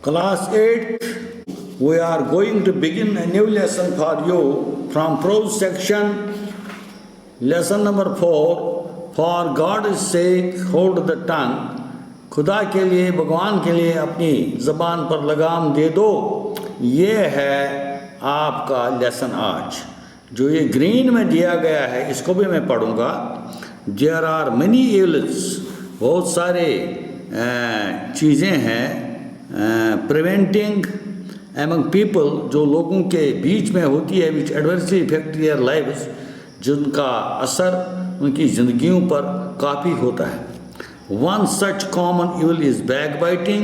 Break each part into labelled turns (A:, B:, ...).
A: Class 8, we are going to begin a new lesson for you from prose section, lesson number 4. For God's sake, hold the tongue. खुदा के लिए, भगवान के लिए अपनी ज़बान पर लगाम दे दो। ये है आपका लेसन आज। जो ये ग्रीन में दिया गया है इसको भी मैं पढ़ूंगा। There are many evils, बहुत सारे चीज़ें हैं प्रिवेंटिंग एमंग पीपल, जो लोगों के बीच में होती है, विच एडवर्सली इफेक्ट देयर लाइव्स, जिनका असर उनकी ज़िंदगियों पर काफ़ी होता है। One such common evil is back biting,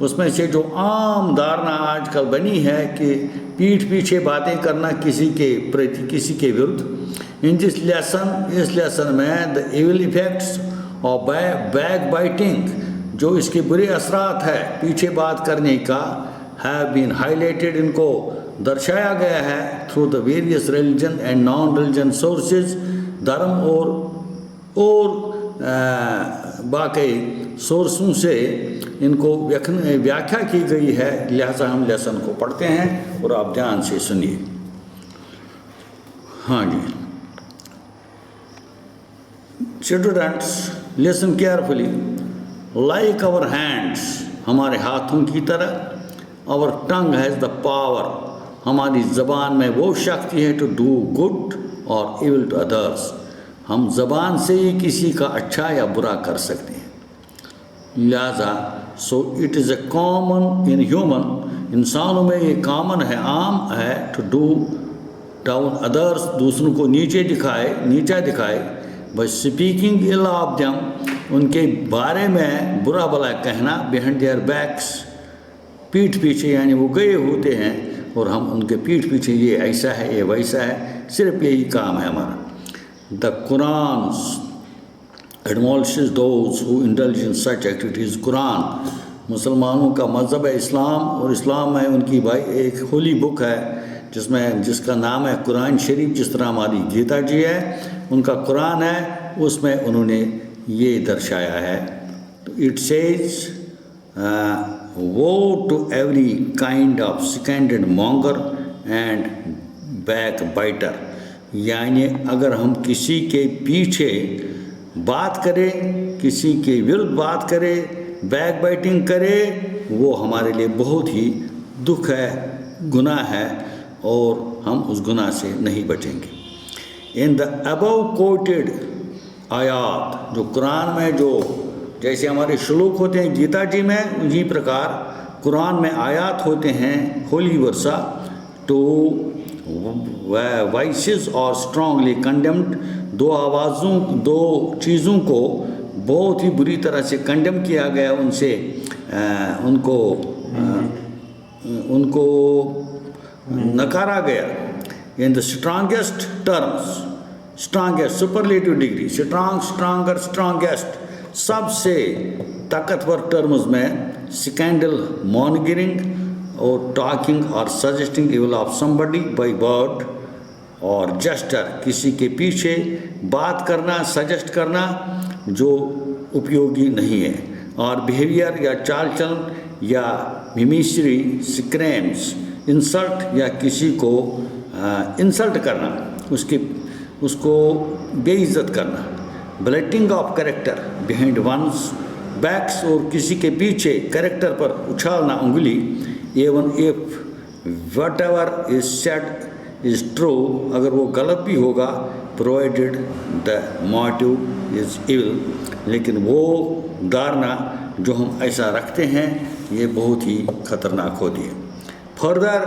A: उसमें से जो आम धारणा आजकल बनी है कि पीठ पीछे बातें करना किसी के प्रति, किसी के विरुद्ध। इन दिस लेसन, इस लेसन में the evil effects of back biting, जो इसके बुरे असरात है पीछे बात करने का, हैव बीन हाईलाइटेड, इनको दर्शाया गया है through the various religion and non religion sources, धर्म और बाकी सोर्सों से इनको व्याख्या की गई है। लिहाजा हम लेसन को पढ़ते हैं और आप ध्यान से सुनिए। हाँ जी students, listen carefully. Like our hands, हमारे हाथों की तरह, our tongue has the power, हमारी ज़बान में वो शक्ति है टू डू गुड और इविल टू अदर्स, हम ज़बान से ही किसी का अच्छा या बुरा कर सकते हैं। लिहाजा so it is a common in human, इंसानों में ये कॉमन है, आम है, टू डू डाउन अदर्स, दूसरों को नीचा दिखाए, by speaking ill of them, उनके बारे में बुरा भला कहना, बिहाइंड देयर बैक्स, पीठ पीछे, यानी वो गए होते हैं और हम उनके पीठ पीछे ये ऐसा है ये वैसा है, सिर्फ यही काम है हमारा। The Quran admonishes those who indulge in such activities, Quran मुसलमानों का मज़हब है इस्लाम, और इस्लाम में उनकी भाई एक होली बुक है जिसका नाम है कुरान शरीफ, जिस तरह हमारी गीता जी है उनका कुरान है, उसमें उन्होंने ये दर्शाया है। तो इट सेज वो to every kind of scandal monger and backbiter, यानी अगर हम किसी के पीछे बात करें, किसी के विरुद्ध बात करें, बैक बाइटिंग करें, वो हमारे लिए बहुत ही दुख है, गुनाह है, और हम उस गुनाह से नहीं बचेंगे। इन द अबव कोटेड आयात, जो कुरान में जो जैसे हमारे श्लोक होते हैं गीता जी में, उसी प्रकार कुरान में आयात होते हैं, होली वर्षा, टू वाइसेस और स्ट्रांगली कंडेम्ड, दो चीज़ों को बहुत ही बुरी तरह से कंडेम किया गया, उनसे उनको नकारा गया। In the strongest terms, strongest superlative degree, stronger strongest, सबसे ताकतवर टर्म्स में स्कैंडल, मॉर्निंग और टॉकिंग और suggesting evil of somebody by word और जेस्चर, किसी के पीछे बात करना, सजेस्ट करना जो उपयोगी नहीं है, और बिहेवियर या चाल चलन या मिमिक्री, स्क्रैम्स, इंसल्ट या किसी को इंसल्ट करना, उसको बेइज्जत करना, blotting of character behind one's backs, और किसी के पीछे कैरेक्टर पर उछालना उंगली, even if whatever is said is true, अगर वो गलत भी होगा, provided the motive is evil, लेकिन वो धारणा जो हम ऐसा रखते हैं ये बहुत ही खतरनाक होती है। Further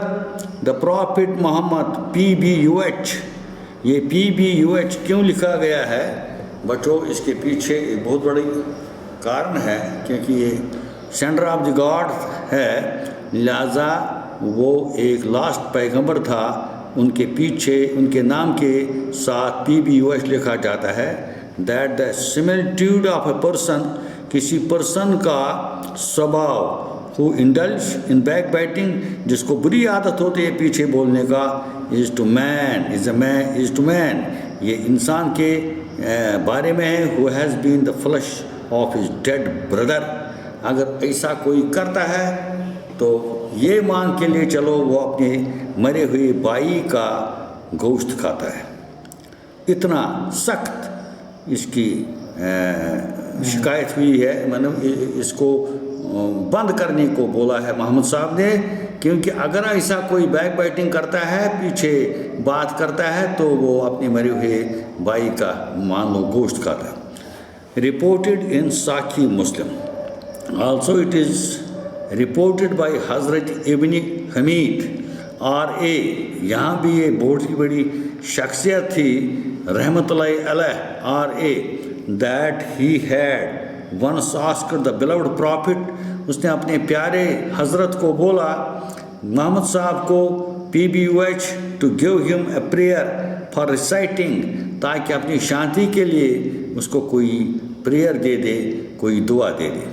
A: the prophet Muhammad PBUH, ये PBUH क्यों लिखा गया है बच्चों, इसके पीछे एक बहुत बड़ी कारण है, क्योंकि ये सेंटर ऑफ द गॉड है, लिहाजा वो एक लास्ट पैगंबर था, उनके पीछे उनके नाम के साथ PBUH लिखा जाता है। That the similitude of a person, किसी पर्सन का स्वभाव, who indulge in backbiting, जिसको बुरी आदत होती है पीछे बोलने का, इज़ टू मैन, ये इंसान के बारे में है, who has been the flesh of his dead brother, अगर ऐसा कोई करता है तो ये मान के लिए चलो वो अपने मरे हुए भाई का गोश्त खाता है। इतना सख्त इसकी शिकायत हुई है, मैंने इसको बंद करने को बोला है मोहम्मद साहब ने, क्योंकि अगर ऐसा कोई बैक बाइटिंग करता है, पीछे बात करता है, तो वो अपने मरे हुए भाई का मान लो गोश्त खाता है। Reported in Sahih Muslim, also it is reported by Hazrat Ibn Hamid RA। यहाँ भी ये बहुत ही बड़ी शख्सियत थी रहमतुल्लाहि अलैह RA, that he had once asked the beloved prophet. उसने अपने प्यारे हज़रत को बोला, मोहम्मद साहब को, PBUH to give him a prayer for reciting, ताकि अपनी शांति के लिए उसको कोई प्रेयर दे दे, कोई दुआ दे दे।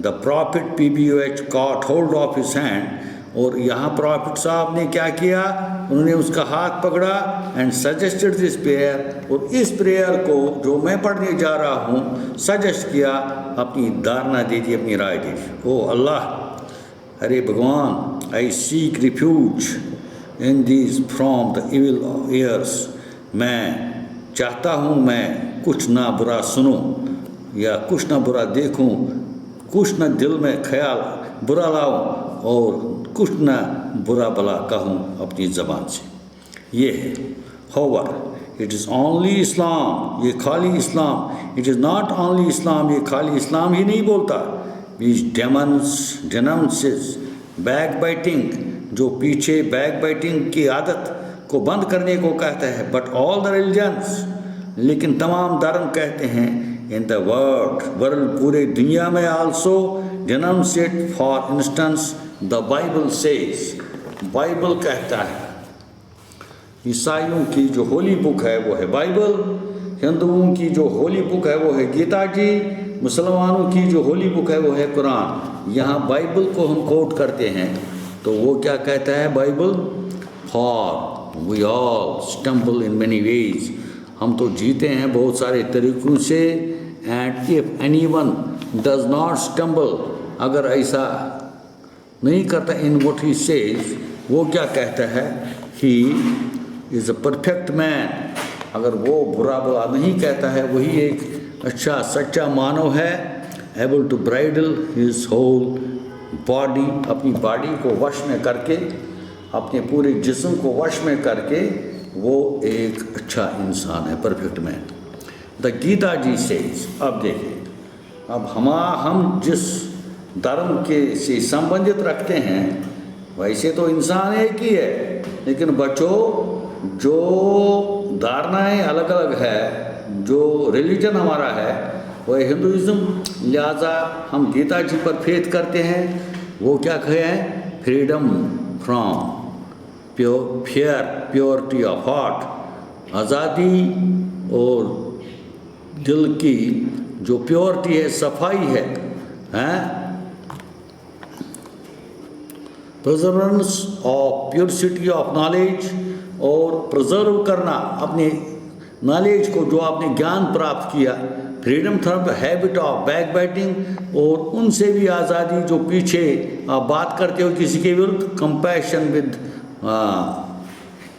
A: The prophet PBUH caught hold of his hand, और यहाँ प्रॉफिट साहब ने क्या किया, उन्होंने उसका हाथ पकड़ा एंड सजेस्टेड दिस प्रेयर, और इस प्रेयर को जो मैं पढ़ने जा रहा हूँ सजेस्ट किया, अपनी धारणा दे दी, अपनी राय दे दी। ओ अल्लाह, अरे भगवान, आई seek refuge in these from the evil years, मैं चाहता हूँ मैं कुछ ना बुरा सुनूँ या कुछ ना बुरा देखूँ, कुछ ना दिल में ख्याल बुरा लाऊँ और कुछ ना बुरा भला कहूँ अपनी ज़बान से। ये है होवर इट इज़ ओनली इस्लाम, ये खाली इस्लाम, इट इज़ नॉट ओनली इस्लाम, ये खाली इस्लाम ही नहीं बोलता, विच डेनंसेस बैक बाइटिंग, जो पीछे बैक बाइटिंग की आदत को बंद करने को कहता है, बट ऑल द रिलीजन्स, लेकिन तमाम धर्म कहते हैं, इन द वर्ल्ड पूरे दुनिया में, also denounced, for instance the Bible says, Bible कहता है, ईसाइयों की जो होली बुक है वो है बाइबल, हिंदुओं की जो होली बुक है वो है गीता जी, मुसलमानों की जो होली बुक है वो है कुरान। यहाँ बाइबल को हम कोट करते हैं तो वो क्या कहता है Bible, for we all stumble in many ways, हम तो जीते हैं बहुत सारे तरीक़ों से, and if anyone does not stumble, अगर ऐसा नहीं करता, इन व्हाट ही सेज, वो क्या कहता है, he is a perfect man, अगर वो बुरा बुरा नहीं कहता है, वही एक अच्छा सच्चा मानव है, able to bridle his whole body, अपनी बॉडी को वश में करके, अपने पूरे जिस्म को वश में करके वो एक अच्छा इंसान है, perfect man. The Gita ji says, अब देखिए, अब हम जिस धर्म के से संबंधित रखते हैं, वैसे तो इंसान एक ही है, लेकिन बच्चों जो धारणाएं अलग अलग है, जो रिलीजन हमारा है वह हिंदुइज्म, लिहाजा हम गीता जी पर फेथ करते हैं। वो क्या कहे हैं, freedom from fear, purity of heart, आज़ादी और दिल की जो प्योरिटी है, सफाई है, प्रिजर्वेंस ऑफ प्योरिटी ऑफ नॉलेज, और प्रिजर्व करना अपने नॉलेज को, जो आपने ज्ञान प्राप्त किया, freedom from the habit of back biting, और उनसे भी आज़ादी जो पीछे आप बात करते हो किसी के विरुद्ध, कंपैशन विद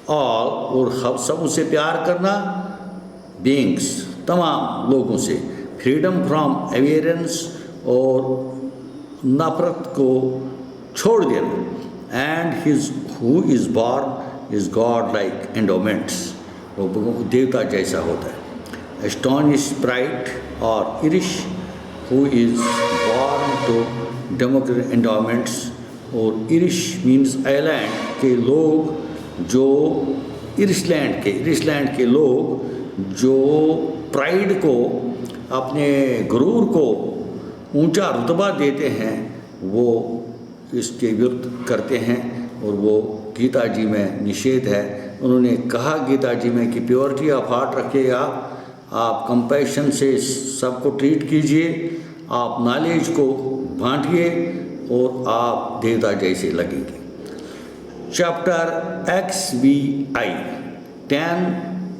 A: ऑल, और सब उनसे प्यार करना, बीइंग्स तमाम लोगों से, फ्रीडम फ्रॉम अवेयरेंस, और नफरत को छोड़ देना, and his who is born is god like endowments, वो देवता जैसा होता है। एस्टॉनिश प्राइड और Irish who is born to democratic endowments, और इरिश मीन्स आइलैंड के लोग, जो इरिशलैंड के लोग जो प्राइड को, अपने गुरूर को ऊंचा रुतबा देते हैं, वो इसके विरुद्ध करते हैं, और वो गीता जी में निषेध है। उन्होंने कहा गीता जी में कि प्योरिटी ऑफ हार्ट रखिएगा, आप कंपैशन से सबको ट्रीट कीजिए, आप नॉलेज को बांटिए, और आप देवता जैसे लगेंगे। चैप्टर XBI 10,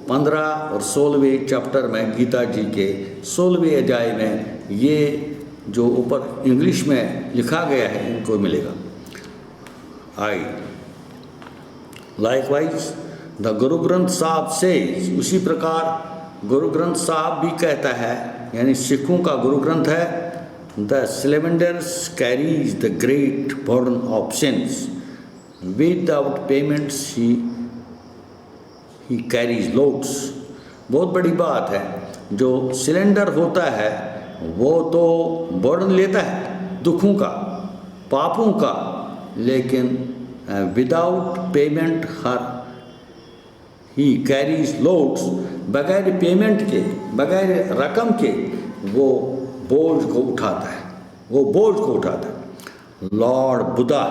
A: 15 और 16वें चैप्टर में, गीता जी के 16वें अध्याय में, ये जो ऊपर इंग्लिश में लिखा गया है इनको मिलेगा। I. Likewise, the Guru Granth Sahib says, उसी प्रकार गुरु ग्रंथ साहब भी कहता है, यानी सिखों का गुरु ग्रंथ है, the slavenders carries the great burden of sins. Without payments he carries loads. बहुत बड़ी बात है, जो सिलेंडर होता है वो तो बर्डन लेता है दुखों का, पापों का, लेकिन without payment he carries loads, बगैर पेमेंट के, बगैर रकम के वो बोझ को उठाता है, वो बोझ को उठाता है। लॉर्ड बुद्धा